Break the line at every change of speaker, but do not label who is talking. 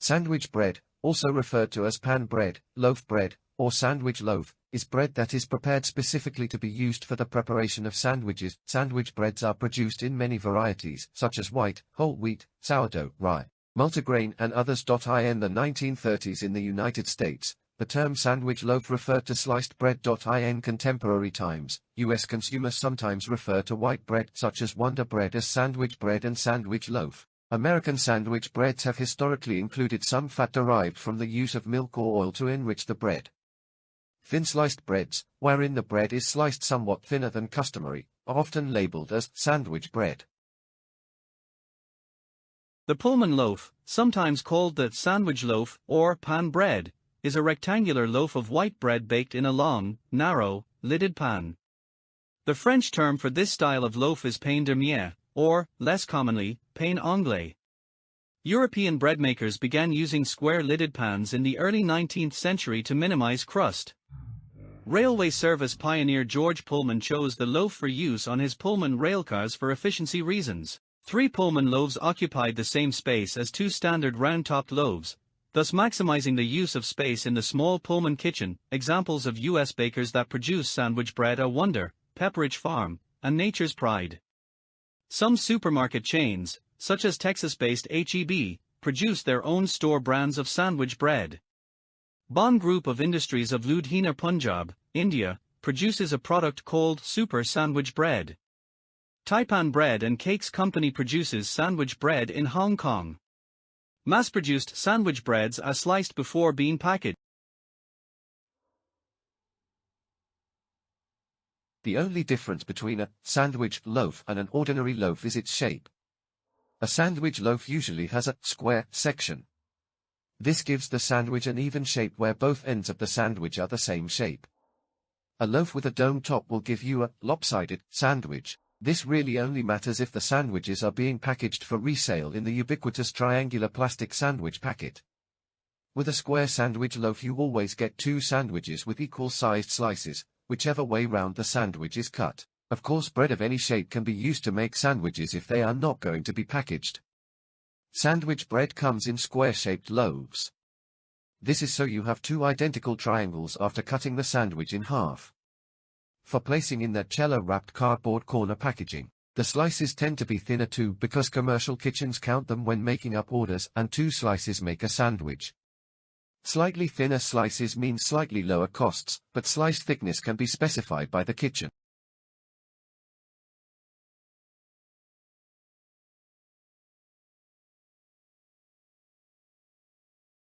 Sandwich bread, also referred to as pan bread, loaf bread, or sandwich loaf, is bread that is prepared specifically to be used for the preparation of sandwiches. Sandwich breads are produced in many varieties, such as white, whole wheat, sourdough, rye, multigrain, and others. In the 1930s in the United States, the term sandwich loaf referred to sliced bread. In contemporary times, U.S. consumers sometimes refer to white bread such as Wonder Bread as sandwich bread and sandwich loaf. American sandwich breads have historically included some fat derived from the use of milk or oil to enrich the bread. Thin sliced breads, wherein the bread is sliced somewhat thinner than customary, are often labeled as sandwich bread.
The Pullman loaf, sometimes called the sandwich loaf or pan bread, is a rectangular loaf of white bread baked in a long, narrow, lidded pan. The French term for this style of loaf is pain de miel, or, less commonly, pain anglais. European breadmakers began using square-lidded pans in the early 19th century to minimize crust. Railway service pioneer George Pullman chose the loaf for use on his Pullman railcars for efficiency reasons. 3 Pullman loaves occupied the same space as 2 standard round-topped loaves, thus maximizing the use of space in the small Pullman kitchen. Examples of U.S. bakers that produce sandwich bread are Wonder, Pepperidge Farm, and Nature's Pride. Some supermarket chains, such as Texas-based H-E-B, produce their own store brands of sandwich bread. Bon Group of Industries of Ludhiana, Punjab, India, produces a product called Super Sandwich Bread. Taipan Bread and Cakes Company produces sandwich bread in Hong Kong. Mass-produced sandwich breads are sliced before being packaged.
The only difference between a sandwich loaf and an ordinary loaf is its shape. A sandwich loaf usually has a square section. This gives the sandwich an even shape where both ends of the sandwich are the same shape. A loaf with a dome top will give you a lopsided sandwich. This really only matters if the sandwiches are being packaged for resale in the ubiquitous triangular plastic sandwich packet. With a square sandwich loaf you always get 2 sandwiches with equal-sized slices, whichever way round the sandwich is cut. Of course, bread of any shape can be used to make sandwiches if they are not going to be packaged. Sandwich bread comes in square-shaped loaves. This is so you have 2 identical triangles after cutting the sandwich in half. For placing in their cello-wrapped cardboard corner packaging, the slices tend to be thinner too because commercial kitchens count them when making up orders, and 2 slices make a sandwich. Slightly thinner slices mean slightly lower costs, but slice thickness can be specified by the kitchen.